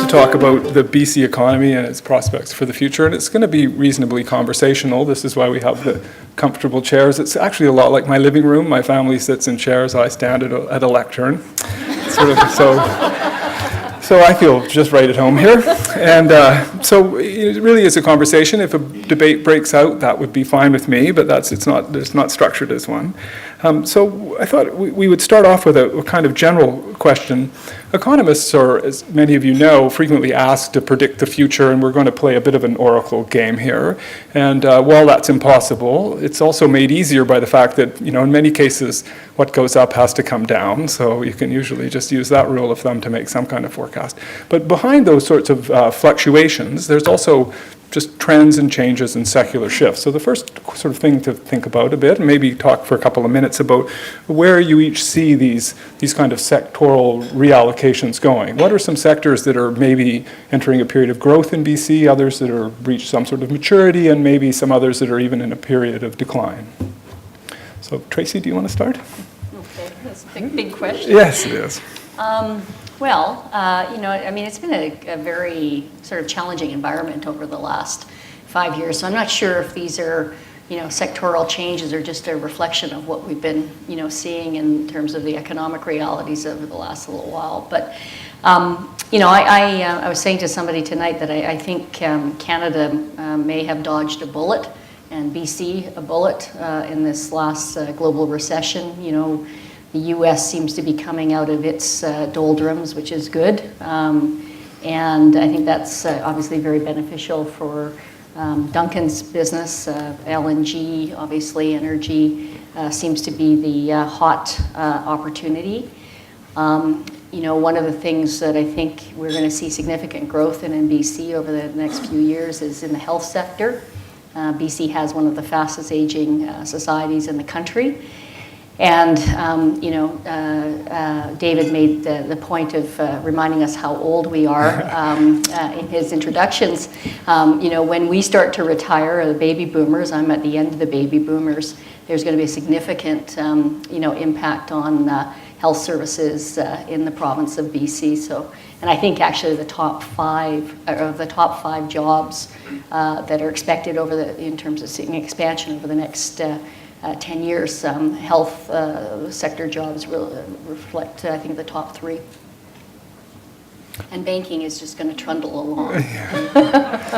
Talk about the BC economy and its prospects for the future, and it's going to be reasonably conversational. This is why we have the comfortable chairs. It's actually a lot like my living room. My family sits in chairs. I stand at a lectern. So I feel just right at home here. And so it really is a conversation. If a debate breaks out, that would be fine with me, but it's not structured as one. So I thought we would start off with a kind of general question. Economists are, as many of you know, frequently asked to predict the future, and we're going to play a bit of an oracle game here. And while that's impossible, it's also made easier by the fact that, in many cases, what goes up has to come down. So you can usually just use that rule of thumb to make some kind of forecast. But behind those sorts of fluctuations, there's also just trends and changes and secular shifts. So the first sort of thing to think about a bit, and maybe talk for a couple of minutes about where you each see these kind of sectoral reallocations going. What are some sectors that are maybe entering a period of growth in BC, others that are reached some sort of maturity, and maybe some others that are even in a period of decline? So Tracy, do you want to start? Okay, that's a big question. Yes, it is. It's been a very sort of challenging environment over the last 5 years. So I'm not sure if these are, sectoral changes or just a reflection of what we've been, seeing in terms of the economic realities over the last little while. But, I was saying to somebody tonight that I think Canada may have dodged a bullet, and BC a bullet in this last global recession. The U.S. seems to be coming out of its doldrums, which is good. And I think that's obviously very beneficial for Duncan's business. LNG, obviously, energy seems to be the hot opportunity. One of the things that I think we're going to see significant growth in BC over the next few years is in the health sector. BC has one of the fastest aging societies in the country. And, David made the point of reminding us how old we are in his introductions. When we start to retire, the baby boomers, I'm at the end of the baby boomers, there's going to be a significant, impact on health services in the province of BC. So, and I think actually the top five jobs that are expected in terms of seeing expansion over the next 10 years, health sector jobs reflect, I think, the top three. And banking is just going to trundle along.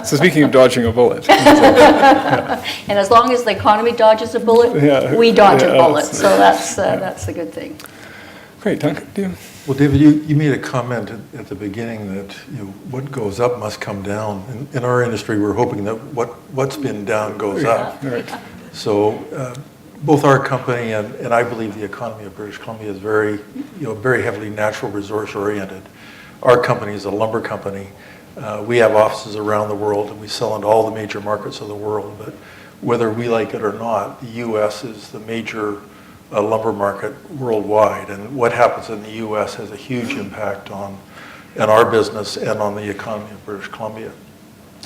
So speaking of dodging a bullet. And as long as the economy dodges a bullet, we dodge a bullet. So that's the good thing. Great, Duncan, do you? Well, David, you made a comment at the beginning that what goes up must come down. In our industry, we're hoping that what's been down goes up. Right. So both our company and I believe the economy of British Columbia is very heavily natural resource oriented. Our company is a lumber company. We have offices around the world and we sell into all the major markets of the world. But whether we like it or not, the U.S. is the major lumber market worldwide. And what happens in the U.S. has a huge impact on our business and on the economy of British Columbia.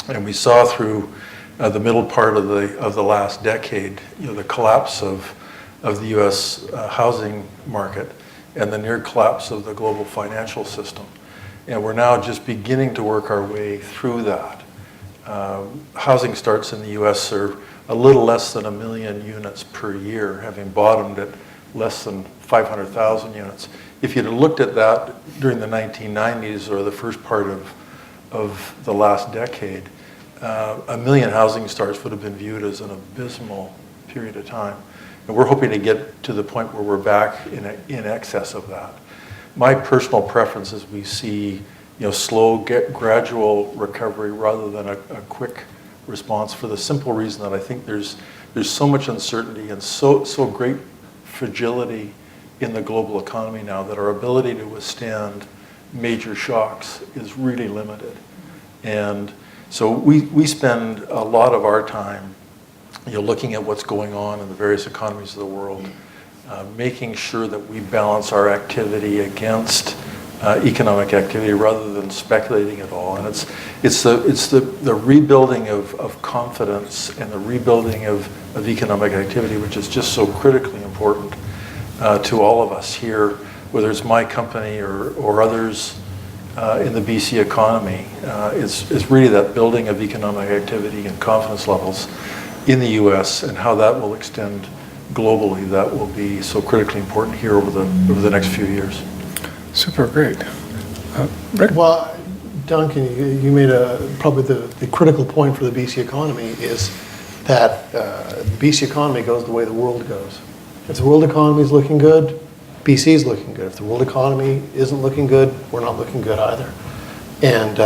And we saw through the middle part of the last decade, the collapse of the U.S. Housing market and the near collapse of the global financial system. And we're now just beginning to work our way through that. Housing starts in the U.S. are a little less than 1 million units per year, having bottomed at less than 500,000 units. If you'd have looked at that during the 1990s or the first part of the last decade, 1 million housing starts would have been viewed as an abysmal period of time. And we're hoping to get to the point where we're back in excess of that. My personal preference is we see slow, gradual recovery rather than a quick response, for the simple reason that I think there's so much uncertainty and so great fragility in the global economy now that our ability to withstand major shocks is really limited. And so we spend a lot of our time looking at what's going on in the various economies of the world, making sure that we balance our activity against economic activity rather than speculating at all. And it's the rebuilding of confidence and the rebuilding of economic activity, which is just so critically important to all of us here, whether it's my company or others in the BC economy. It's really that building of economic activity and confidence levels in the US and how that will extend globally. That will be so critically important here over the next few years. Super, great. Rick? Well, Duncan, you made probably the critical point for the BC economy is that the BC economy goes the way the world goes. If the world economy is looking good, BC is looking good. If the world economy isn't looking good, we're not looking good either. And,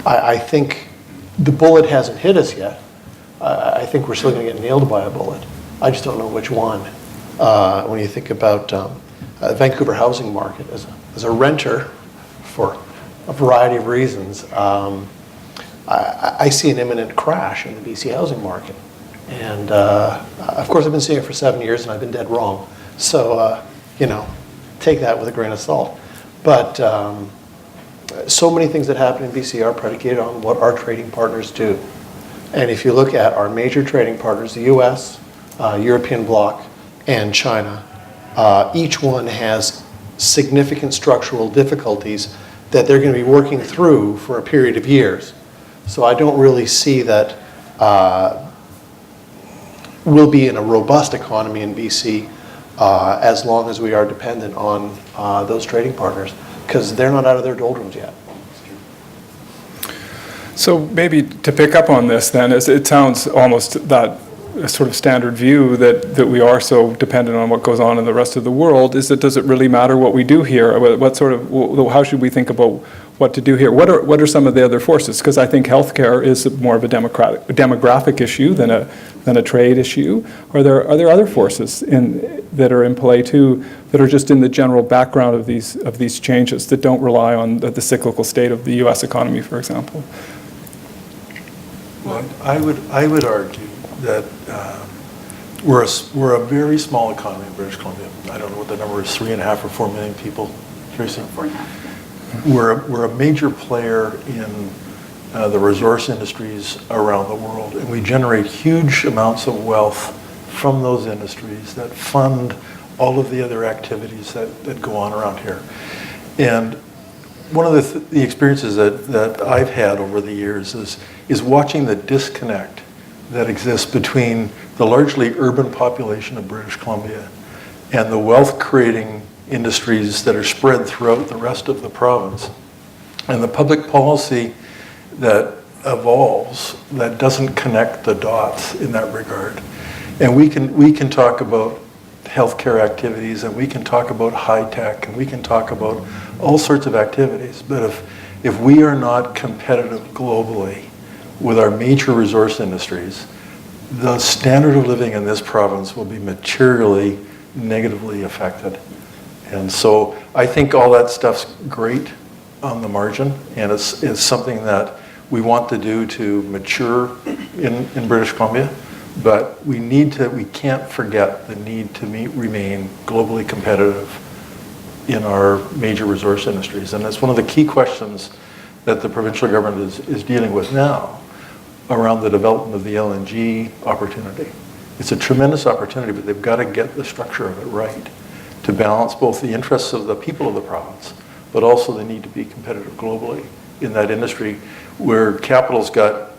I think the bullet hasn't hit us yet. I think we're still going to get nailed by a bullet. I just don't know which one. When you think about the Vancouver housing market as a renter for a variety of reasons, I see an imminent crash in the BC housing market. And of course, I've been seeing it for 7 years and I've been dead wrong. So, take that with a grain of salt. But so many things that happen in BC are predicated on what our trading partners do. And if you look at our major trading partners, the US, European bloc, and China, each one has significant structural difficulties that they're going to be working through for a period of years. So I don't really see that we'll be in a robust economy in BC as long as we are dependent on those trading partners, because they're not out of their doldrums yet. So maybe to pick up on this then, it sounds almost that sort of standard view that we are so dependent on what goes on in the rest of the world, is that does it really matter what we do here? How should we think about what to do here? What are some of the other forces? Because I think healthcare is more of a demographic issue than a trade issue. Are there other forces that are in play too, that are just in the general background of these changes that don't rely on the cyclical state of the U.S. economy, for example? Well, I would argue that we're a very small economy in British Columbia. I don't know what the number is, 3.5 or 4 million people, Tracy? 4.5. We're a major player in the resource industries around the world, and we generate huge amounts of wealth from those industries that fund all of the other activities that go on around here. And one of the experiences that I've had over the years is watching the disconnect that exists between the largely urban population of British Columbia and the wealth-creating industries that are spread throughout the rest of the province, and the public policy that evolves that doesn't connect the dots in that regard. And we can talk about healthcare activities, and we can talk about high tech, and we can talk about all sorts of activities, but if we are not competitive globally with our major resource industries, the standard of living in this province will be materially negatively affected. And so I think all that stuff's great on the margin, and it's something that we want to do to mature in British Columbia, but we can't forget the need to remain globally competitive in our major resource industries. And that's one of the key questions that the provincial government is dealing with now around the development of the LNG opportunity. It's a tremendous opportunity, but they've got to get the structure of it right to balance both the interests of the people of the province, but also the need to be competitive globally in that industry where capital's got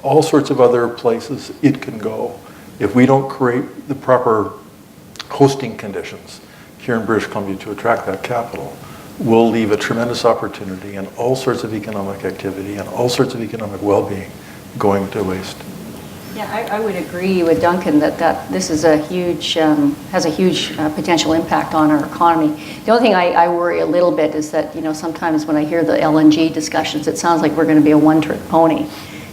all sorts of other places it can go. If we don't create the proper hosting conditions here in British Columbia to attract that capital, we'll leave a tremendous opportunity and all sorts of economic activity and all sorts of economic well-being going to waste. Yeah, I would agree with Duncan that this is has a huge potential impact on our economy. The only thing I worry a little bit is that, sometimes when I hear the LNG discussions, it sounds like we're going to be a one-trick pony.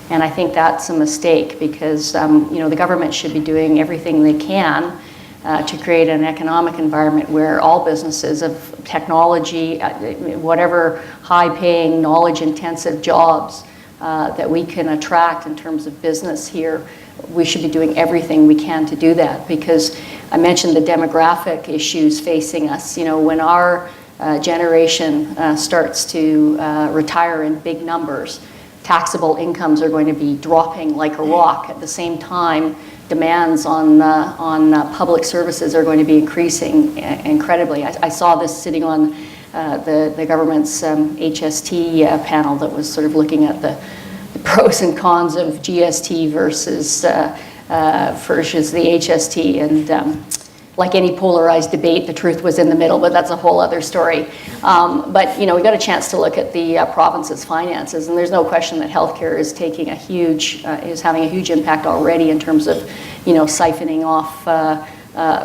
And I think that's a mistake because, the government should be doing everything they can to create an economic environment where all businesses of technology, whatever high-paying, knowledge-intensive jobs that we can attract in terms of business here, we should be doing everything we can to do that, because I mentioned the demographic issues facing us. When our generation starts to retire in big numbers, taxable incomes are going to be dropping like a rock. At the same time, demands on public services are going to be increasing incredibly. I saw this sitting on the government's HST panel that was sort of looking at the pros and cons of GST versus the HST, and like any polarized debate, the truth was in the middle, but that's a whole other story. But we got a chance to look at the province's finances, and there's no question that healthcare is taking is having a huge impact already in terms of siphoning off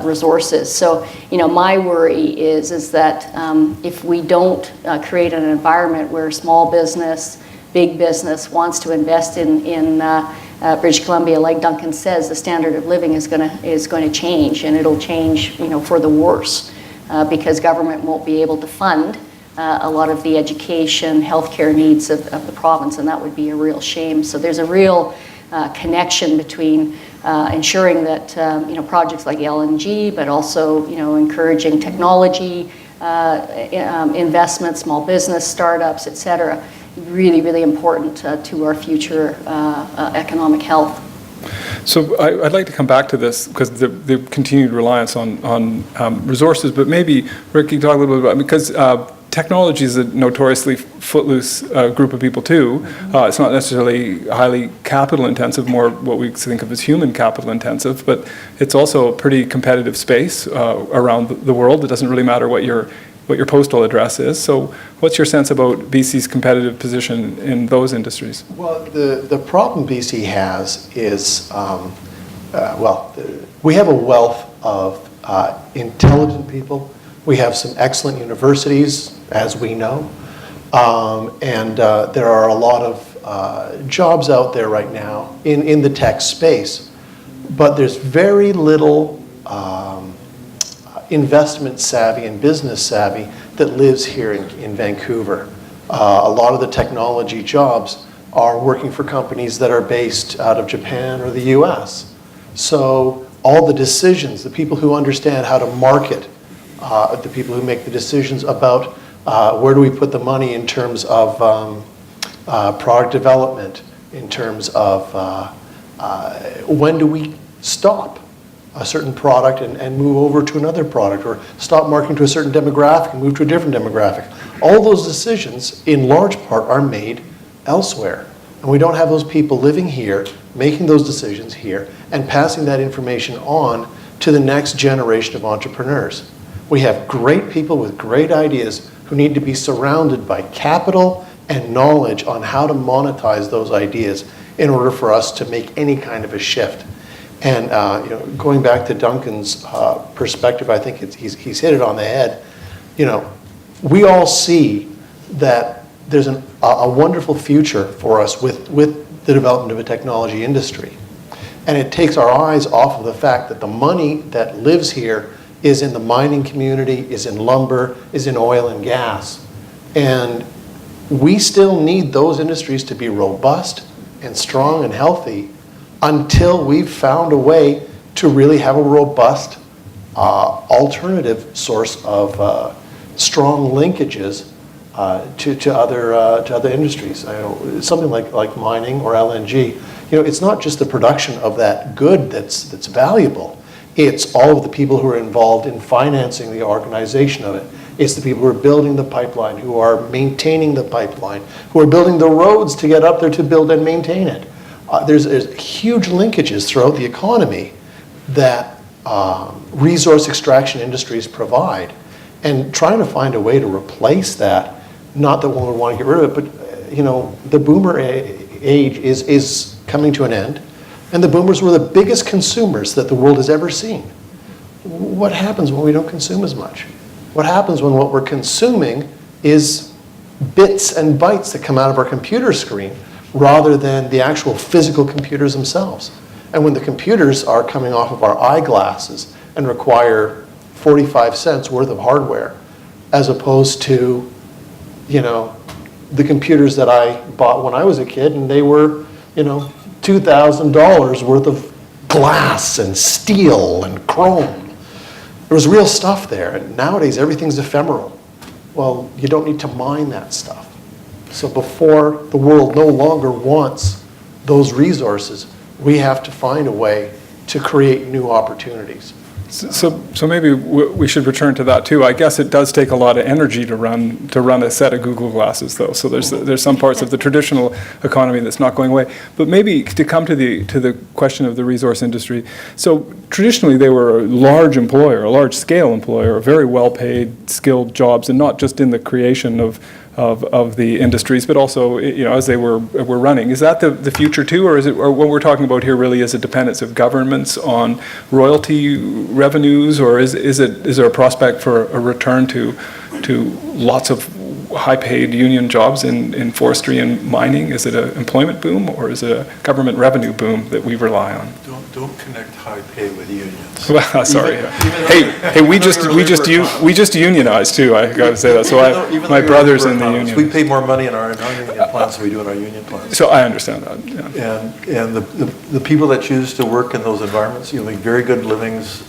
resources. So my worry is that if we don't create an environment where small business, big business wants to invest in British Columbia, like Duncan says, the standard of living is going to change, and it'll change for the worse because government won't be able to fund a lot of the education, healthcare needs of the province, and that would be a real shame. So there's a real connection between ensuring that projects like LNG, but also encouraging technology investment, small business startups, etc. Really, really important to our future economic health. So I'd like to come back to this because the continued reliance on resources, but maybe Rick, you can talk a little bit about, because technology is a notoriously footloose group of people too. It's not necessarily highly capital intensive, more what we think of as human capital intensive, but it's also a pretty competitive space around the world. It doesn't really matter what your postal address is. So what's your sense about BC's competitive position in those industries? Well, the problem BC has is, we have a wealth of intelligent people. We have some excellent universities, as we know. And there are a lot of jobs out there right now in the tech space. But there's very little investment savvy and business savvy that lives here in Vancouver. A lot of the technology jobs are working for companies that are based out of Japan or the US. So all the decisions, the people who understand how to market, the people who make the decisions about where do we put the money in terms of product development, in terms of when do we stop a certain product and move over to another product, or stop marketing to a certain demographic and move to a different demographic. All those decisions, in large part, are made elsewhere. And we don't have those people living here, making those decisions here, and passing that information on to the next generation of entrepreneurs. We have great people with great ideas who need to be surrounded by capital and knowledge on how to monetize those ideas in order for us to make any kind of a shift. And going back to Duncan's perspective, I think he's hit it on the head. We all see that there's a wonderful future for us with the development of a technology industry. And it takes our eyes off of the fact that the money that lives here is in the mining community, is in lumber, is in oil and gas. And we still need those industries to be robust and strong and healthy until we've found a way to really have a robust alternative source of strong linkages to other industries. Something like mining or LNG. It's not just the production of that good that's valuable. It's all of the people who are involved in financing the organization of it. It's the people who are building the pipeline, who are maintaining the pipeline, who are building the roads to get up there to build and maintain it. There's huge linkages throughout the economy that resource extraction industries provide. And trying to find a way to replace that, not that one would want to get rid of it, but the boomer age is coming to an end. And the boomers were the biggest consumers that the world has ever seen. What happens when we don't consume as much? What happens when what we're consuming is bits and bytes that come out of our computer screen rather than the actual physical computers themselves? And when the computers are coming off of our eyeglasses and require 45 cents worth of hardware, as opposed to, the computers that I bought when I was a kid, and they were, $2,000 worth of glass and steel and chrome. There was real stuff there, and nowadays everything's ephemeral. Well, you don't need to mine that stuff. So before the world no longer wants those resources, we have to find a way to create new opportunities. So maybe we should return to that too. I guess it does take a lot of energy to run a set of Google glasses, though. So there's some parts of the traditional economy that's not going away. But maybe to come to the question of the resource industry. So traditionally they were a large employer, a large scale employer, very well paid, skilled jobs, and not just in the creation of the industries, but also, as they were running. Is that the future too, or what we're talking about here really is a dependence of governments on royalty revenues, or is there a prospect for a return to lots of high-paid union jobs in forestry and mining? Is it an employment boom, or is it a government revenue boom that we rely on? Don't connect high pay with unions. Well, sorry. Hey, we just unionized too. I got to say that. So my brother's in the union. We pay more money in our non-union plants than we do in our union plants. So I understand that. Yeah. And the people that choose to work in those environments, make very good livings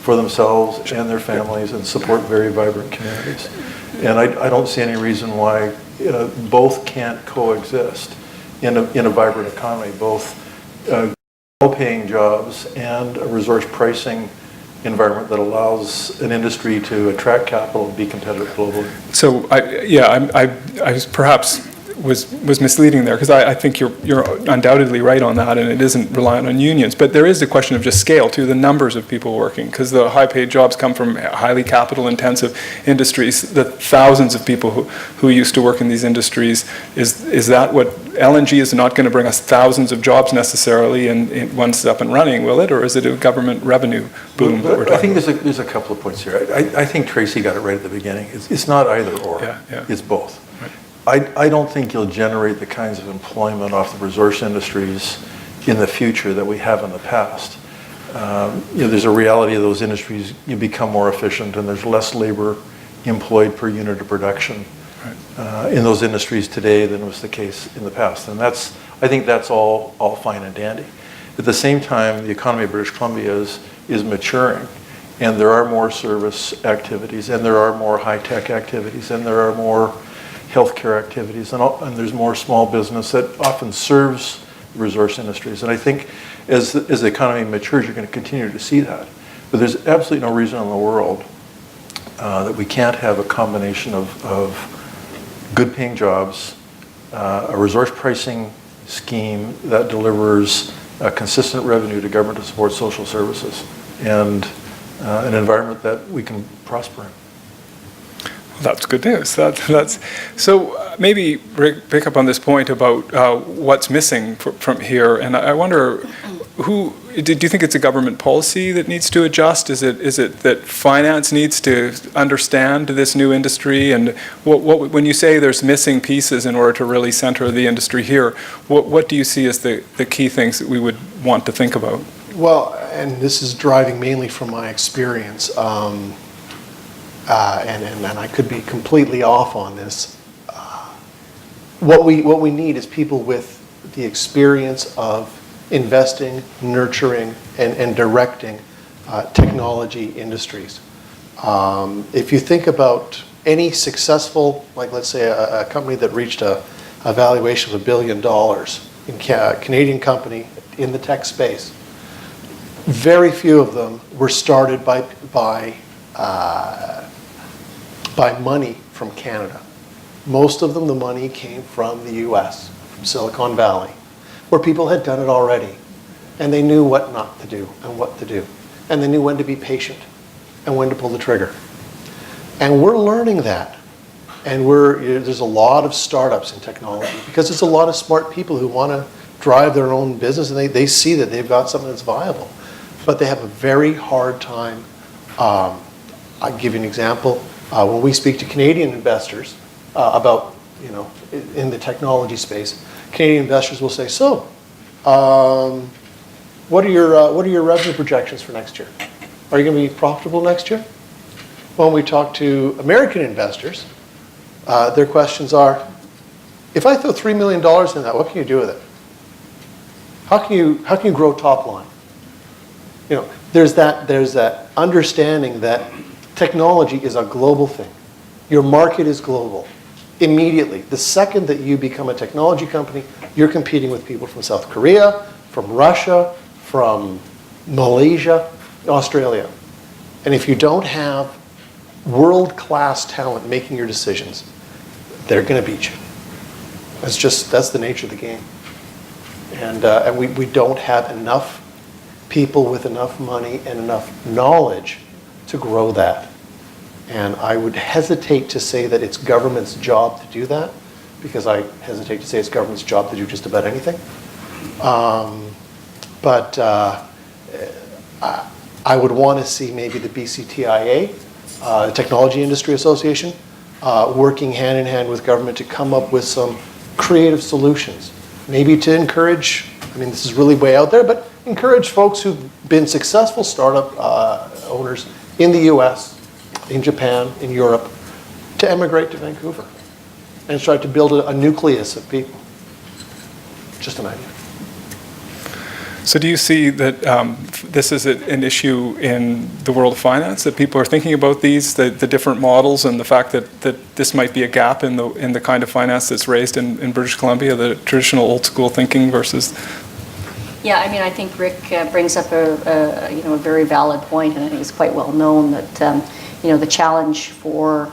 for themselves and their families, and support very vibrant communities. And I don't see any reason why both can't coexist in a vibrant economy, both well-paying jobs and a resource pricing environment that allows an industry to attract capital and be competitive globally. So I was perhaps was misleading there, because I think you're undoubtedly right on that, and it isn't reliant on unions. But there is the question of just scale too, the numbers of people working, because the high-paid jobs come from highly capital-intensive industries. The thousands of people who used to work in these industries, is that what LNG is not going to bring us thousands of jobs necessarily, and once it's up and running, will it, or is it a government revenue boom that we're talking about? I think there's a couple of points here. I think Tracy got it right at the beginning. It's not either or. Yeah. It's both. Right. I don't think you'll generate the kinds of employment off the resource industries in the future that we have in the past. There's a reality of those industries, you become more efficient, and there's less labor employed per unit of production in those industries today than was the case in the past. And I think that's all fine and dandy. At the same time, the economy of British Columbia is maturing, and there are more service activities, and there are more high-tech activities, and there are more healthcare activities, and there's more small business that often serves resource industries. And I think as the economy matures, you're going to continue to see that. But there's absolutely no reason in the world that we can't have a combination of good-paying jobs, a resource pricing scheme that delivers consistent revenue to government to support social services, and an environment that we can prosper in. That's good news. So maybe pick up on this point about what's missing from here. And I wonder, do you think it's a government policy that needs to adjust? Is it that finance needs to understand this new industry? And when you say there's missing pieces in order to really center the industry here, what do you see as the key things that we would want to think about? Well, and this is driving mainly from my experience. And I could be completely off on this. What we need is people with the experience of investing, nurturing, and directing technology industries. If you think about any successful, like let's say a company that reached a valuation of $1 billion, a Canadian company in the tech space, very few of them were started by money from Canada. Most of them, the money came from the US, from Silicon Valley, where people had done it already. And they knew what not to do and what to do. And they knew when to be patient and when to pull the trigger. And we're learning that. And there's a lot of startups in technology because there's a lot of smart people who want to drive their own business, and they see that they've got something that's viable. But they have a very hard time. I'll give you an example. When we speak to Canadian investors about, in the technology space, Canadian investors will say, so, what are your revenue projections for next year? Are you going to be profitable next year? When we talk to American investors, their questions are, if I throw $3 million in that, what can you do with it? How can you grow top line? There's that understanding that technology is a global thing. Your market is global. Immediately, the second that you become a technology company, you're competing with people from South Korea, from Russia, from Malaysia, Australia. And if you don't have world-class talent making your decisions, they're going to beat you. That's the nature of the game. And we don't have enough people with enough money and enough knowledge to grow that. And I would hesitate to say that it's government's job to do that, because I hesitate to say it's government's job to do just about anything. But I would want to see maybe the BCTIA, the Technology Industry Association, working hand in hand with government to come up with some creative solutions. Maybe to encourage, I mean, this is really way out there, but encourage folks who've been successful startup owners in the US, in Japan, in Europe, to emigrate to Vancouver and start to build a nucleus of people. Just an idea. So do you see that this is an issue in the world of finance, that people are thinking about the different models, and the fact that this might be a gap in the kind of finance that's raised in British Columbia, the traditional old school thinking versus? Yeah, I mean, I think Rick brings up a very valid point, and I think it's quite well known that the challenge for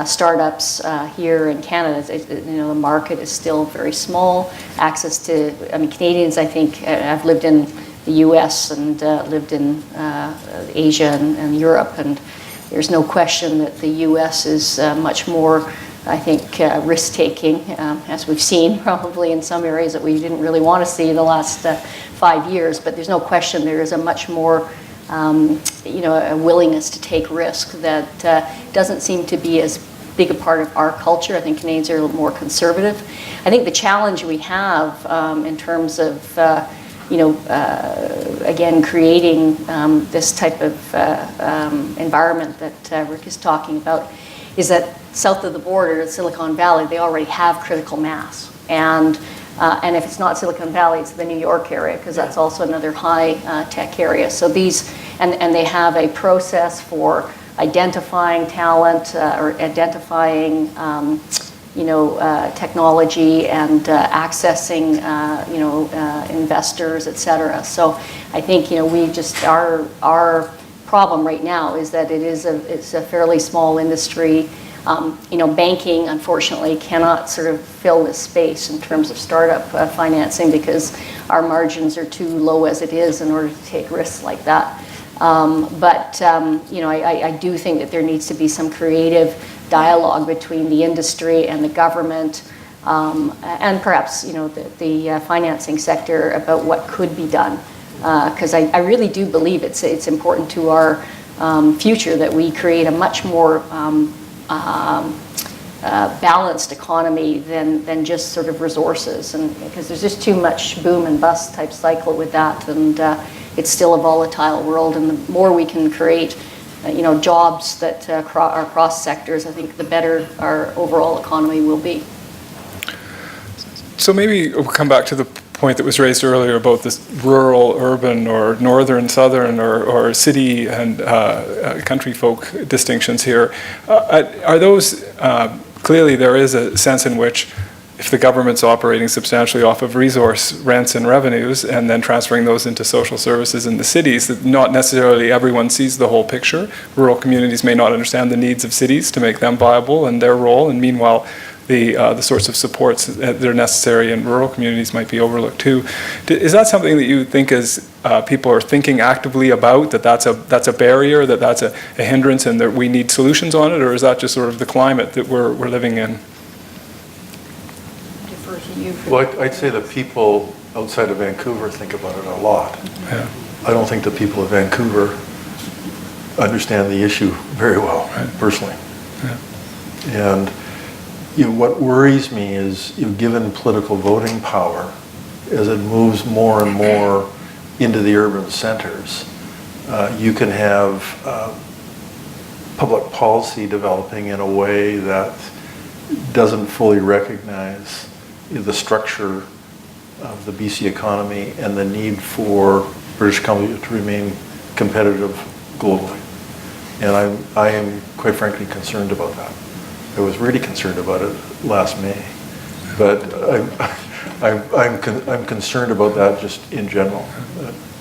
startups here in Canada, the market is still very small. Access to, Canadians, I think, I've lived in the U.S. and lived in Asia and Europe, and there's no question that the U.S. is much more, I think, risk-taking, as we've seen probably in some areas that we didn't really want to see in the last 5 years. But there's no question there is a much more a willingness to take risk that doesn't seem to be as big a part of our culture. I think Canadians are a little more conservative. I think the challenge we have in terms of, again, creating this type of environment that Rick is talking about is that south of the border, Silicon Valley, they already have critical mass. And if it's not Silicon Valley, it's the New York area, because that's also another high tech area. So and they have a process for identifying talent or identifying, technology and accessing, investors, et cetera. So I think, we just, our problem right now is that it's a fairly small industry. Banking, unfortunately, cannot sort of fill this space in terms of startup financing, because our margins are too low as it is in order to take risks like that. I do think that there needs to be some creative dialogue between the industry and the government, and perhaps the financing sector about what could be done. Because I really do believe it's important to our future that we create a much more balanced economy than just sort of resources, and because there's just too much boom and bust type cycle with that, and it's still a volatile world. And the more we can create, jobs that are across sectors, I think the better our overall economy will be. So maybe we'll come back to the point that was raised earlier about this rural, urban, or northern, southern, or city and country folk distinctions here. Are those, clearly there is a sense in which if the government's operating substantially off of resource rents and revenues and then transferring those into social services in the cities, that not necessarily everyone sees the whole picture. Rural communities may not understand the needs of cities to make them viable and their role, and meanwhile the sorts of supports that are necessary in rural communities might be overlooked too. Is that something that you think is people are thinking actively about, that's a barrier, that's a hindrance, and that we need solutions on it, or is that just sort of the climate that we're living in? Defer to you. Well, I'd say the people outside of Vancouver think about it a lot. Yeah. I don't think the people of Vancouver understand the issue very well, right. Personally. Yeah. And what worries me is, given political voting power, as it moves more and more into the urban centers, you can have public policy developing in a way that doesn't fully recognize the structure of the BC economy and the need for British Columbia to remain competitive globally. And I am quite frankly concerned about that. I was really concerned about it last May. But I'm concerned about that just in general.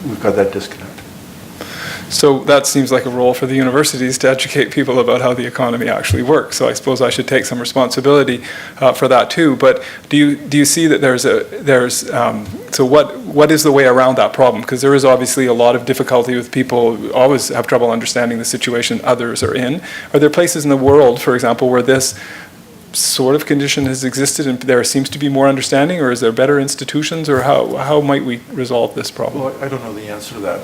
We've got that disconnect. So that seems like a role for the universities to educate people about how the economy actually works. So I suppose I should take some responsibility for that too. But do you see that so what is the way around that problem? Because there is obviously a lot of difficulty with people who always have trouble understanding the situation others are in. Are there places in the world, for example, where this sort of condition has existed and there seems to be more understanding, or is there better institutions, or how might we resolve this problem? Well, I don't know the answer to that.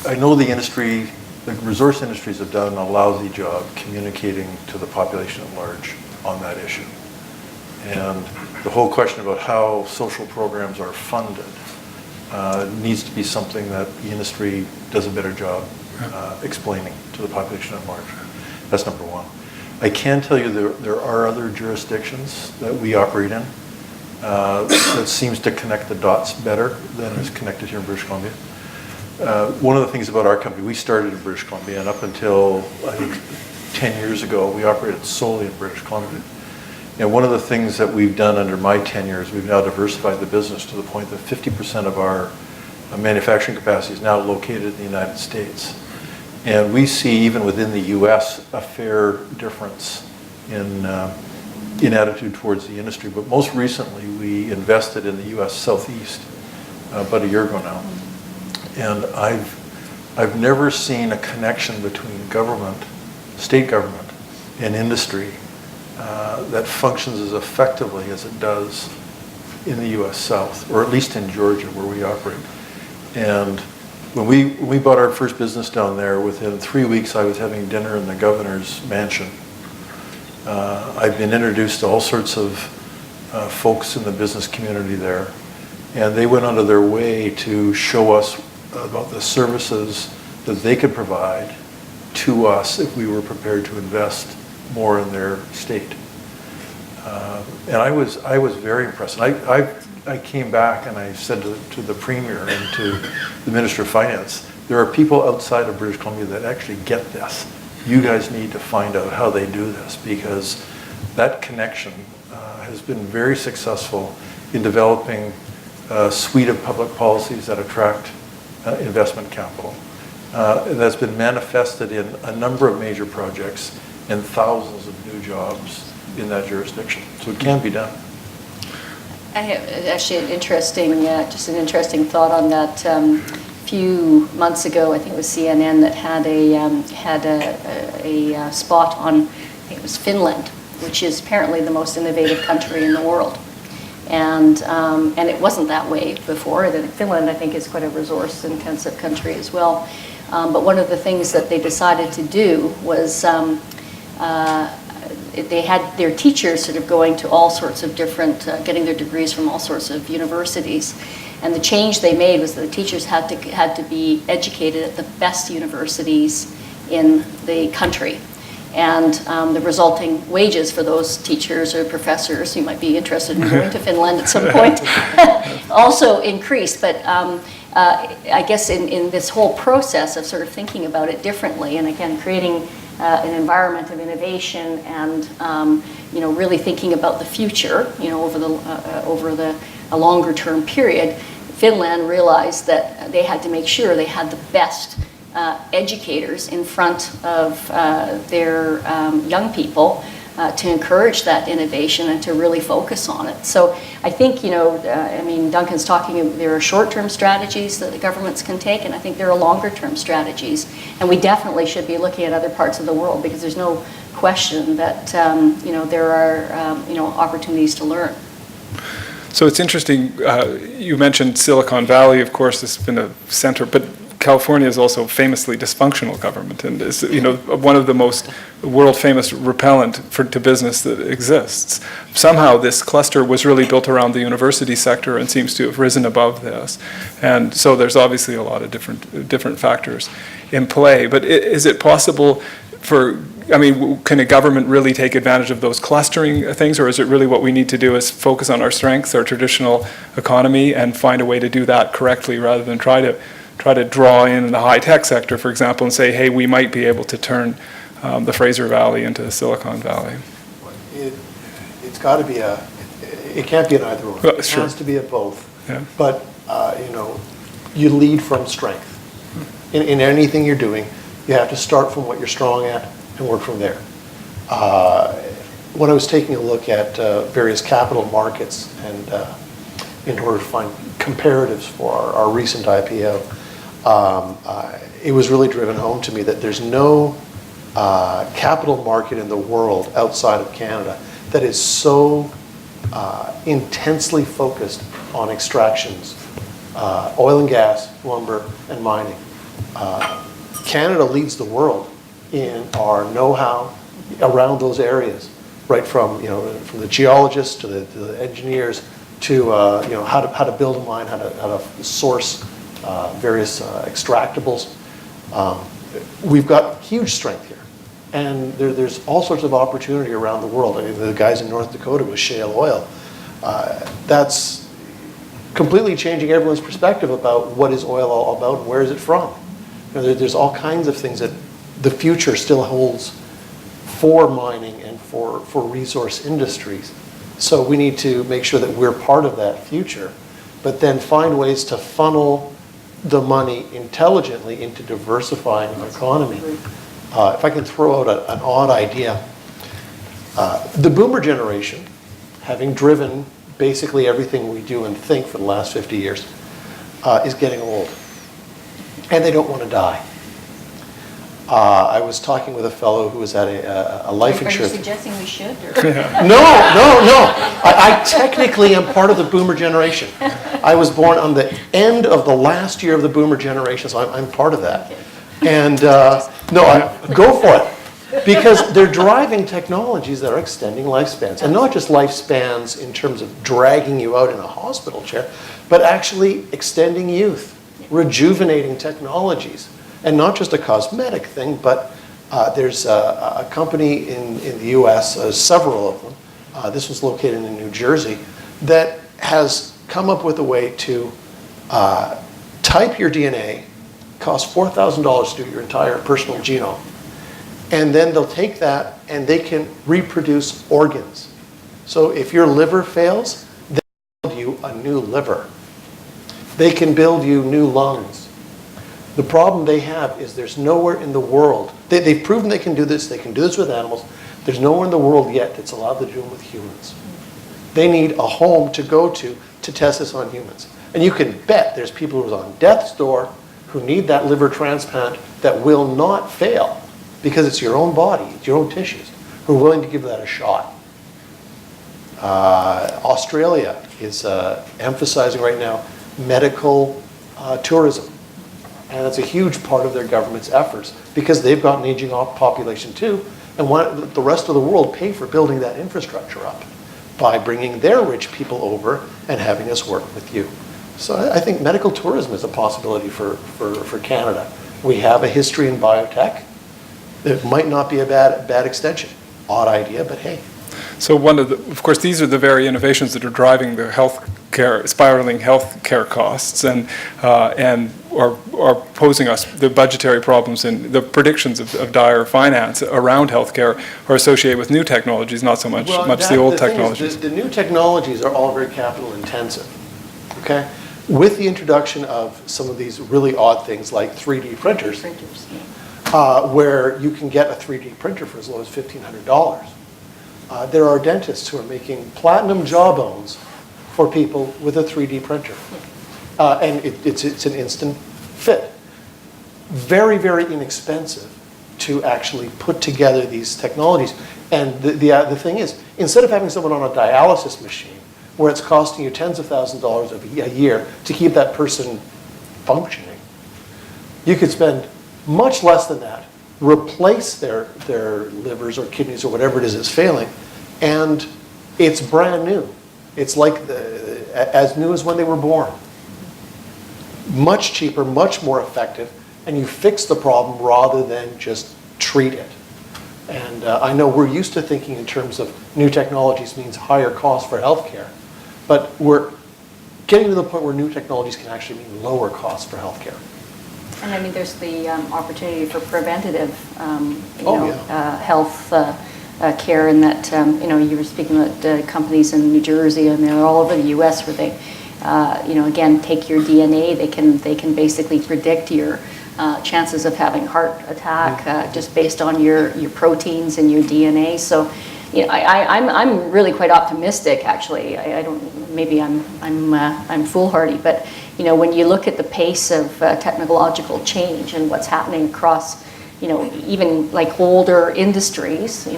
I know the industry, the resource industries have done a lousy job communicating to the population at large on that issue. And the whole question about how social programs are funded needs to be something that the industry does a better job explaining to the population at large. That's number one. I can tell you there are other jurisdictions that we operate in that seems to connect the dots better than is connected here in British Columbia. One of the things about our company, we started in British Columbia, and up until, I think, 10 years ago, we operated solely in British Columbia. And one of the things that we've done under my tenure is we've now diversified the business to the point that 50% of our manufacturing capacity is now located in the United States. And we see, even within the U.S., a fair difference in attitude towards the industry. But most recently, we invested in the U.S. Southeast about a year ago now. And I've never seen a connection between government, state government, and industry that functions as effectively as it does in the U.S. South, or at least in Georgia, where we operate. And when we bought our first business down there, within 3 weeks I was having dinner in the governor's mansion. I've been introduced to all sorts of folks in the business community there, and they went out of their way to show us about the services that they could provide to us if we were prepared to invest more in their state. And I was very impressed. I came back and I said to the Premier and to the Minister of Finance, there are people outside of British Columbia that actually get this. You guys need to find out how they do this, because that connection has been very successful in developing a suite of public policies that attract investment capital. And that's been manifested in a number of major projects and thousands of new jobs in that jurisdiction. So it can be done. I have actually an interesting thought on that. A few months ago, I think it was CNN that had a spot on, I think it was Finland, which is apparently the most innovative country in the world. And it wasn't that way before. Finland, I think, is quite a resource-intensive country as well. But one of the things that they decided to do was they had their teachers sort of going to all sorts of different, getting their degrees from all sorts of universities. And the change they made was that the teachers had to be educated at the best universities in the country. And the resulting wages for those teachers or professors who might be interested in going to Finland at some point also increased. But I guess in this whole process of sort of thinking about it differently, and again, creating an environment of innovation and really thinking about the future, over a longer term period, Finland realized that they had to make sure they had the best educators in front of their young people to encourage that innovation and to really focus on it. So I think, Duncan's talking, there are short-term strategies that the governments can take, and I think there are longer-term strategies. And we definitely should be looking at other parts of the world, because there's no question that, there are, opportunities to learn. So it's interesting, you mentioned Silicon Valley, of course, has been a center, but California is also famously dysfunctional government, and is one of the most world-famous repellent to business that exists. Somehow this cluster was really built around the university sector and seems to have risen above this, and so there's obviously a lot of different factors in play. But is it possible can a government really take advantage of those clustering things, or is it really what we need to do is focus on our strengths, our traditional economy, and find a way to do that correctly rather than try to draw in the high-tech sector, for example, and say, hey, we might be able to turn the Fraser Valley into Silicon Valley. It's got to be it can't be an either or. Well, It sure. has to be a both. Yeah. But, you lead from strength. In anything you're doing, you have to start from what you're strong at and work from there. When I was taking a look at various capital markets and in order to find comparatives for our recent IPO, it was really driven home to me that there's no capital market in the world outside of Canada that is so intensely focused on extractions, oil and gas, lumber, and mining. Canada leads the world in our know-how around those areas, right from from the geologists to the engineers to how to build a mine, how to source various extractables. We've got huge strength here, and there's all sorts of opportunity around the world. I mean, the guys in North Dakota with shale oil, that's completely changing everyone's perspective about what is oil all about and where is it from. There's all kinds of things that the future still holds for mining and for resource industries. So we need to make sure that we're part of that future, but then find ways to funnel the money intelligently into diversifying our economy. If I can throw out an odd idea, the boomer generation, having driven basically everything we do and think for the last 50 years, is getting old. And they don't want to die. I was talking with a fellow who was at a life insurance. Are you suggesting we should? No. I technically am part of the boomer generation. I was born on the end of the last year of the boomer generation, so I'm part of that. Okay. And go for it. Because they're driving technologies that are extending lifespans. And not just lifespans in terms of dragging you out in a hospital chair, but actually extending youth, rejuvenating technologies. And not just a cosmetic thing, but there's a company in the US, several of them, this was located in New Jersey, that has come up with a way to type your DNA, costs $4,000 to do your entire personal genome. And then they'll take that and they can reproduce organs. So if your liver fails, they'll build you a new liver. They can build you new lungs. The problem they have is there's nowhere in the world, they've proven they can do this with animals, there's nowhere in the world yet that's allowed to do it with humans. They need a home to go to test this on humans. And you can bet there's people who are on death's door who need that liver transplant that will not fail because it's your own body, it's your own tissues, who are willing to give that a shot. Australia is emphasizing right now medical tourism. And that's a huge part of their government's efforts because they've got an aging population too and want the rest of the world pay for building that infrastructure up by bringing their rich people over and having us work with you. So I think medical tourism is a possibility for Canada. We have a history in biotech. It might not be a bad extension. Odd idea, but hey. So of course, these are the very innovations that are driving the spiraling healthcare costs and are posing us the budgetary problems, and the predictions of dire finance around healthcare are associated with new technologies, not so much the old technologies. The new technologies are all very capital intensive, okay? With the introduction of some of these really odd things like 3D printers, where you can get a 3D printer for as low as $1,500. There are dentists who are making platinum jawbones for people with a 3D printer. And it's an instant fit. Very, very inexpensive to actually put together these technologies. And the thing is, instead of having someone on a dialysis machine, where it's costing you tens of thousands of dollars a year to keep that person functioning, you could spend much less than that, replace their livers or kidneys or whatever it is that's failing, and it's brand new. It's like as new as when they were born. Much cheaper, much more effective, and you fix the problem rather than just treat it. And I know we're used to thinking in terms of new technologies means higher costs for healthcare, but we're getting to the point where new technologies can actually mean lower costs for healthcare. And I mean, there's the opportunity for preventative, health care, in that, you were speaking about companies in New Jersey, and they're all over the U.S. where they, again, take your DNA. They can basically predict your chances of having heart attack just based on your proteins and your DNA. So, I'm really quite optimistic, actually. I don't, maybe I'm foolhardy, but when you look at the pace of technological change and what's happening across, even like older industries, and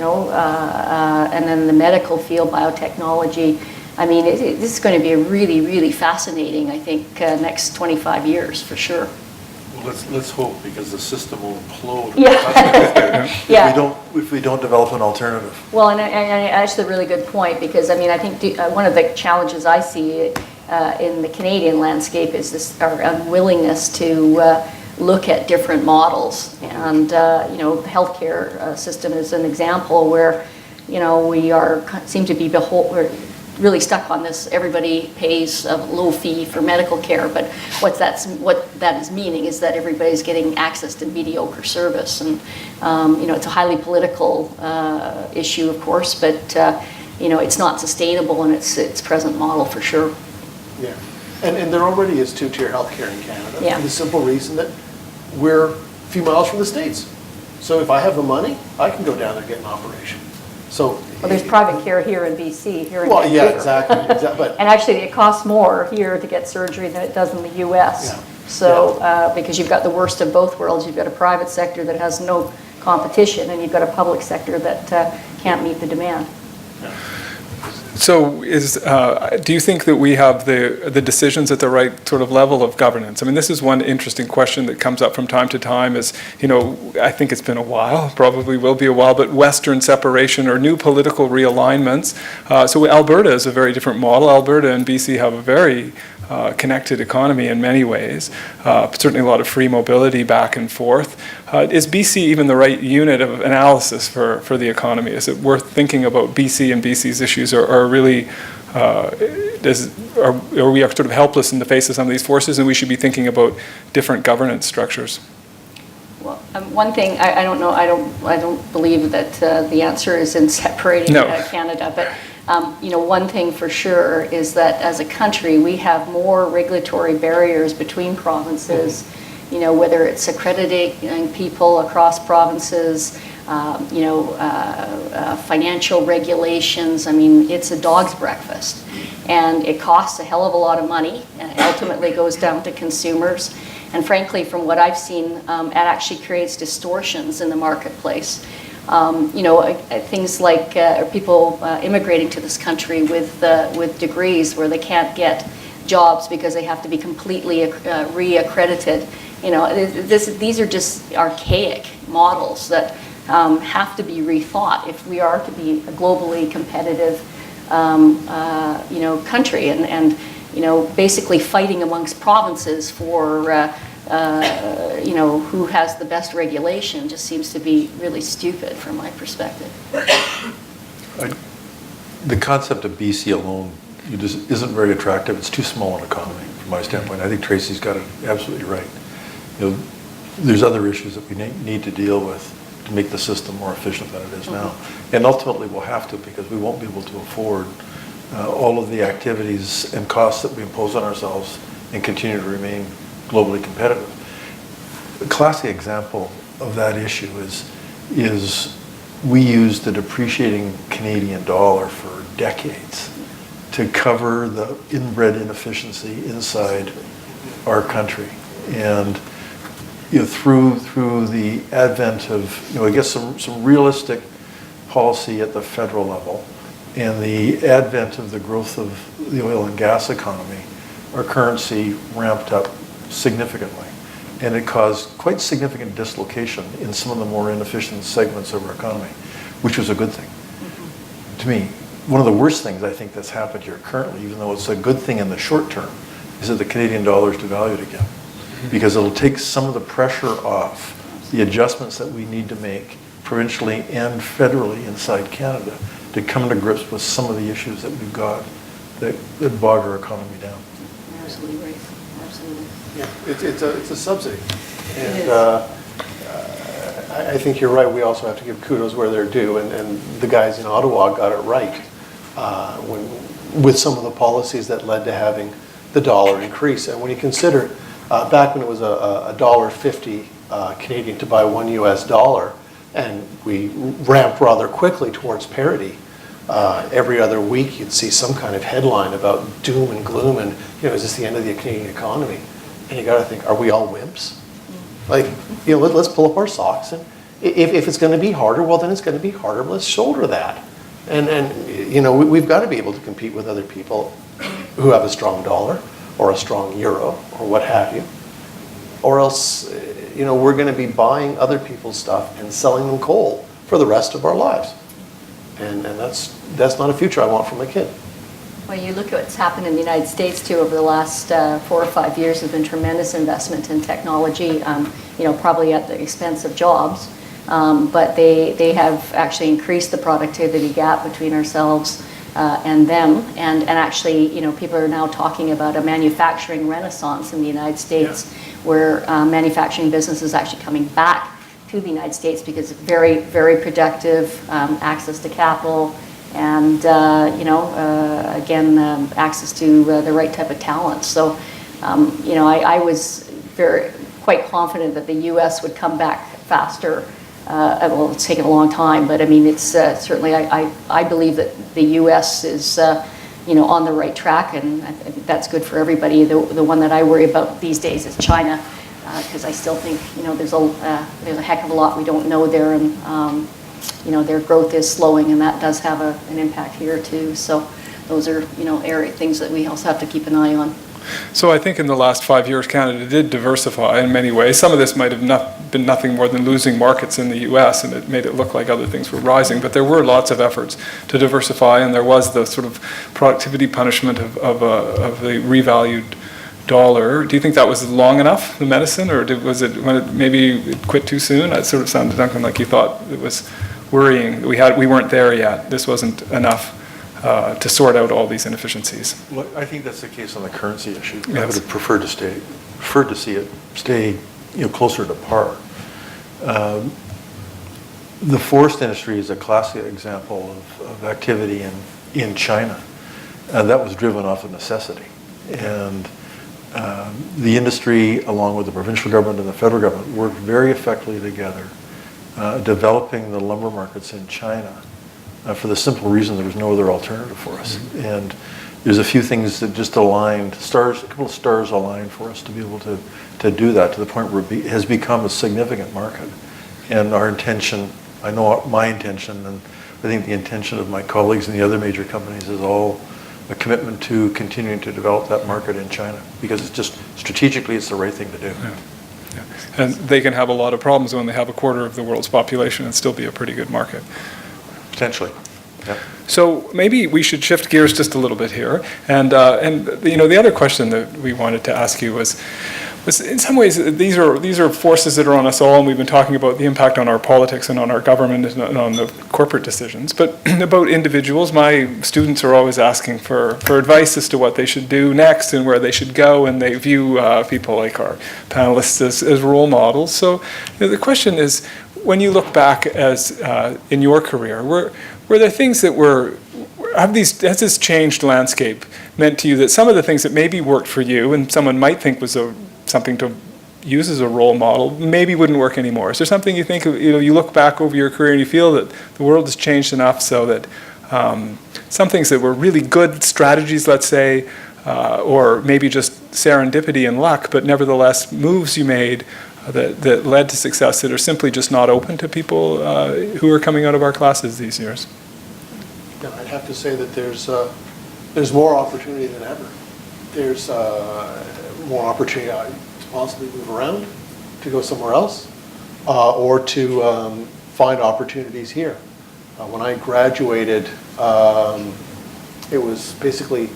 then the medical field, biotechnology. I mean, this is going to be a really, really fascinating, I think, next 25 years for sure. Well, let's hope, because the system will implode. Yeah. If we don't develop an alternative. Well, and that's a really good point, because I mean, I think one of the challenges I see in the Canadian landscape is our unwillingness to look at different models. And the healthcare system is an example where we seem to be we're really stuck on this. Everybody pays a low fee for medical care, but what that is meaning is that everybody's getting access to mediocre service, and it's a highly political issue, of course, but it's not sustainable in its present model for sure. Yeah, and there already is two-tier healthcare in Canada, Yeah. for the simple reason that we're a few miles from the States. So if I have the money, I can go down there and get an operation. So There's private care here in BC, here in well, Vancouver. yeah, exactly. But And actually, it costs more here to get surgery than it does in the U.S. Yeah. So, because you've got the worst of both worlds, you've got a private sector that has no competition, and you've got a public sector that can't meet the demand. So do you think that we have the decisions at the right sort of level of governance? I mean, this is one interesting question that comes up from time to time is, I think it's been a while, probably will be a while, but Western separation or new political realignments. So Alberta is a very different model. Alberta and BC have a very connected economy in many ways, certainly a lot of free mobility back and forth. Is BC even the right unit of analysis for the economy? Is it worth thinking about BC and BC's issues, or really are we sort of helpless in the face of some of these forces, and we should be thinking about different governance structures? Well, one thing, I don't know, I don't believe that the answer is in separating Canada, but one thing for sure is that as a country, we have more regulatory barriers between provinces, whether it's accrediting people across provinces, financial regulations. I mean, it's a dog's breakfast, and it costs a hell of a lot of money, and it ultimately goes down to consumers. And frankly, from what I've seen, it actually creates distortions in the marketplace. Things like people immigrating to this country with degrees where they can't get jobs because they have to be completely re-accredited. These are just archaic models that have to be rethought if we are to be a globally competitive, country, and basically fighting amongst provinces for who has the best regulation just seems to be really stupid from my perspective. The concept of BC alone just isn't very attractive. It's too small an economy from my standpoint. I think Tracy's got it absolutely right. There's other issues that we need to deal with to make the system more efficient than it is now. And ultimately we'll have to, because we won't be able to afford all of the activities and costs that we impose on ourselves and continue to remain globally competitive. A classic example of that issue is we used the depreciating Canadian dollar for decades to cover the inbred inefficiency inside our country. And through the advent of I guess some realistic policy at the federal level and the advent of the growth of the oil and gas economy, our currency ramped up significantly, and it caused quite significant dislocation in some of the more inefficient segments of our economy, which was a good thing. Mm-hmm. To me, one of the worst things I think that's happened here currently, even though it's a good thing in the short term, is that the Canadian dollar is devalued again, because it'll take some of the pressure off the adjustments that we need to make provincially and federally inside Canada to come to grips with some of the issues that we've got that bog our economy down. Absolutely right. Absolutely. yeah, it's a subsidy. And I think you're right. We also have to give kudos where they're due, and the guys in Ottawa got it right with some of the policies that led to having the dollar increase. And when you consider back when it was $1.50 Canadian to buy $1 US, and we ramped rather quickly towards parity. Every other week you'd see some kind of headline about doom and gloom and, is this the end of the Canadian economy? And you got to think, are we all wimps? Like, let's pull up our socks, and if it's going to be harder, well, then it's going to be harder. Let's shoulder that. And we've got to be able to compete with other people who have a strong dollar or a strong euro or what have you. Or else, we're going to be buying other people's stuff and selling them coal for the rest of our lives. And that's not a future I want for my kid. Well, you look at what's happened in the United States too over the last 4 or 5 years. There's been tremendous investment in technology, probably at the expense of jobs. But they have actually increased the productivity gap between ourselves and them. And actually, people are now talking about a manufacturing renaissance in the United States, where manufacturing business is actually coming back to the United States because it's very, very productive, access to capital, and access to the right type of talent. So, I was quite confident that the U.S. would come back faster. Well, it's taken a long time, but I mean, it's certainly I believe that the U.S. is on the right track, and I think that's good for everybody. The one that I worry about these days is China, because I still think there's a heck of a lot we don't know there, and their growth is slowing, and that does have an impact here too. So those are things that we also have to keep an eye on. So I think in the last 5 years, Canada did diversify in many ways. Some of this might have been nothing more than losing markets in the U.S., and it made it look like other things were rising. But there were lots of efforts to diversify, and there was the sort of productivity punishment of the revalued dollar. Do you think that was long enough, the medicine, or was it when it maybe quit too soon? That sort of sounded, Duncan, like you thought it was worrying. We weren't there yet. This wasn't enough to sort out all these inefficiencies. Well, I think that's the case on the currency issue. Yes. I would have preferred to see it stay closer to par. The forest industry is a classic example of activity in China. That was driven off of necessity. And the industry, along with the provincial government and the federal government, worked very effectively together, developing the lumber markets in China for the simple reason there was no other alternative for us. Mm-hmm. And there's a few things that just aligned, a couple of stars aligned for us to be able to do that to the point where it has become a significant market. And our intention, I know my intention, and I think the intention of my colleagues in the other major companies is all a commitment to continuing to develop that market in China, because it's just strategically it's the right thing to do. Yeah. Yeah. And they can have a lot of problems when they have a quarter of the world's population and still be a pretty good market. Potentially. Yeah. So maybe we should shift gears just a little bit here, and the other question that we wanted to ask you was in some ways these are forces that are on us all, and we've been talking about the impact on our politics and on our government and on the corporate decisions. But about individuals, my students are always asking for advice as to what they should do next and where they should go, and they view people like our panelists as role models. So the question is, when you look back as in your career, were there things that has this changed landscape meant to you that some of the things that maybe worked for you and someone might think was something to use as a role model maybe wouldn't work anymore? Is there something you think, you look back over your career and you feel that the world has changed enough so that some things that were really good strategies, let's say, or maybe just serendipity and luck, but nevertheless moves you made that led to success that are simply just not open to people who are coming out of our classes these years? No, I'd have to say that there's more opportunity than ever. There's more opportunity to possibly move around, to go somewhere else, or to find opportunities here. When I graduated, it was basically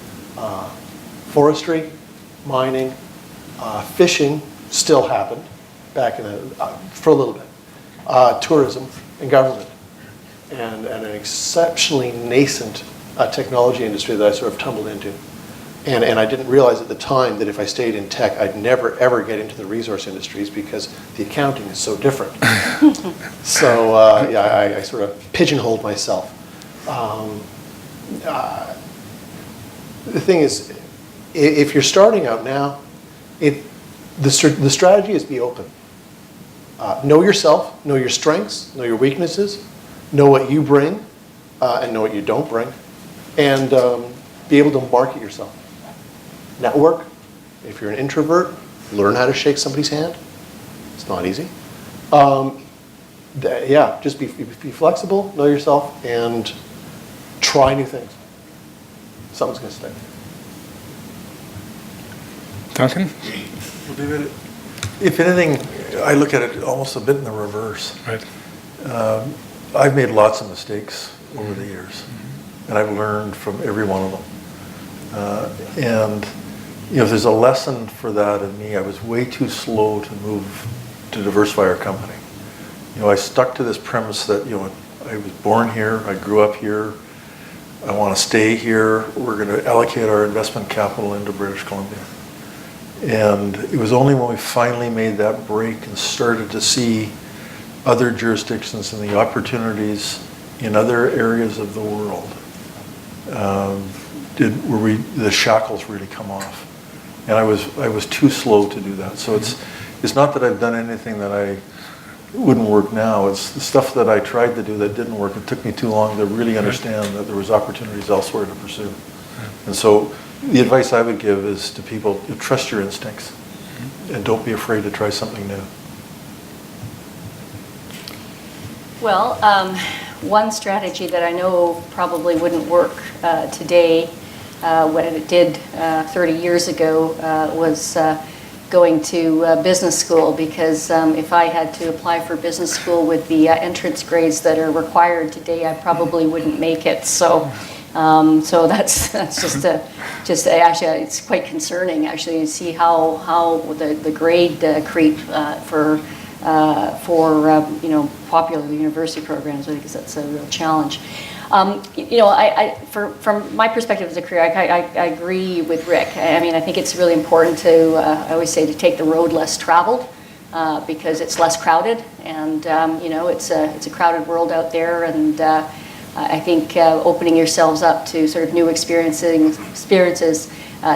forestry, mining, fishing still happened back for a little bit, tourism and government, and an exceptionally nascent technology industry that I sort of tumbled into. And I didn't realize at the time that if I stayed in tech, I'd never, ever get into the resource industries because the accounting is so different. So, yeah, I sort of pigeonholed myself. The thing is, if you're starting out now, the strategy is be open. Know yourself, know your strengths, know your weaknesses, know what you bring, and know what you don't bring, and be able to market yourself. Network. If you're an introvert, learn how to shake somebody's hand. It's not easy. Yeah, just be flexible, know yourself, and try new things. Something's going to stick. Duncan? Well, David, if anything, I look at it almost a bit in the reverse. Right. I've made lots of mistakes over the years, and I've learned from every one of them. And if there's a lesson for that in me, I was way too slow to move to diversify our company. I stuck to this premise that I was born here, I grew up here, I want to stay here. We're going to allocate our investment capital into British Columbia. And it was only when we finally made that break and started to see other jurisdictions and the opportunities in other areas of the world where the shackles really come off. And I was too slow to do that. So it's not that I've done anything that I wouldn't work now. It's the stuff that I tried to do that didn't work. It took me too long to really understand that there was opportunities elsewhere to pursue. And so the advice I would give is to people, trust your instincts and don't be afraid to try something new. Well, one strategy that I know probably wouldn't work today, when it did 30 years ago, was going to business school, because if I had to apply for business school with the entrance grades that are required today, I probably wouldn't make it. So that's just actually it's quite concerning actually to see how the grade creep for popular university programs. I think that's a real challenge. From my perspective as a career, I agree with Rick. I mean, I think it's really important to, I always say, to take the road less traveled, because it's less crowded, and it's a crowded world out there, and I think opening yourselves up to sort of new experiences,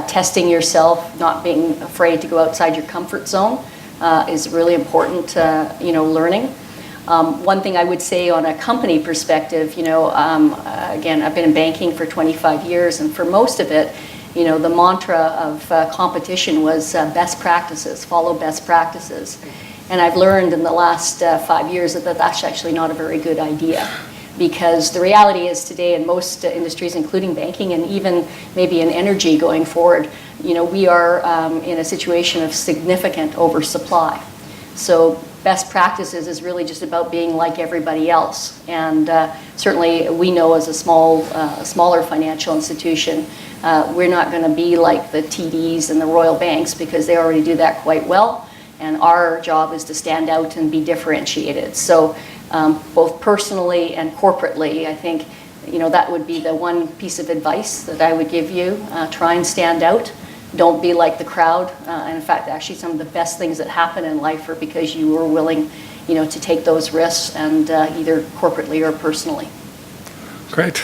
testing yourself, not being afraid to go outside your comfort zone is really important, learning. One thing I would say on a company perspective, again, I've been in banking for 25 years, and for most of it, the mantra of competition was best practices, follow best practices. And I've learned in the last 5 years that that's actually not a very good idea. Because the reality is today in most industries, including banking and even maybe in energy going forward, we are in a situation of significant oversupply. So best practices is really just about being like everybody else. And certainly we know as a smaller financial institution, we're not going to be like the TDs and the Royal Banks, because they already do that quite well. And our job is to stand out and be differentiated. So both personally and corporately, I think that would be the one piece of advice that I would give you. Try and stand out. Don't be like the crowd. And in fact, actually some of the best things that happen in life are because you were willing to take those risks, and either corporately or personally. Great.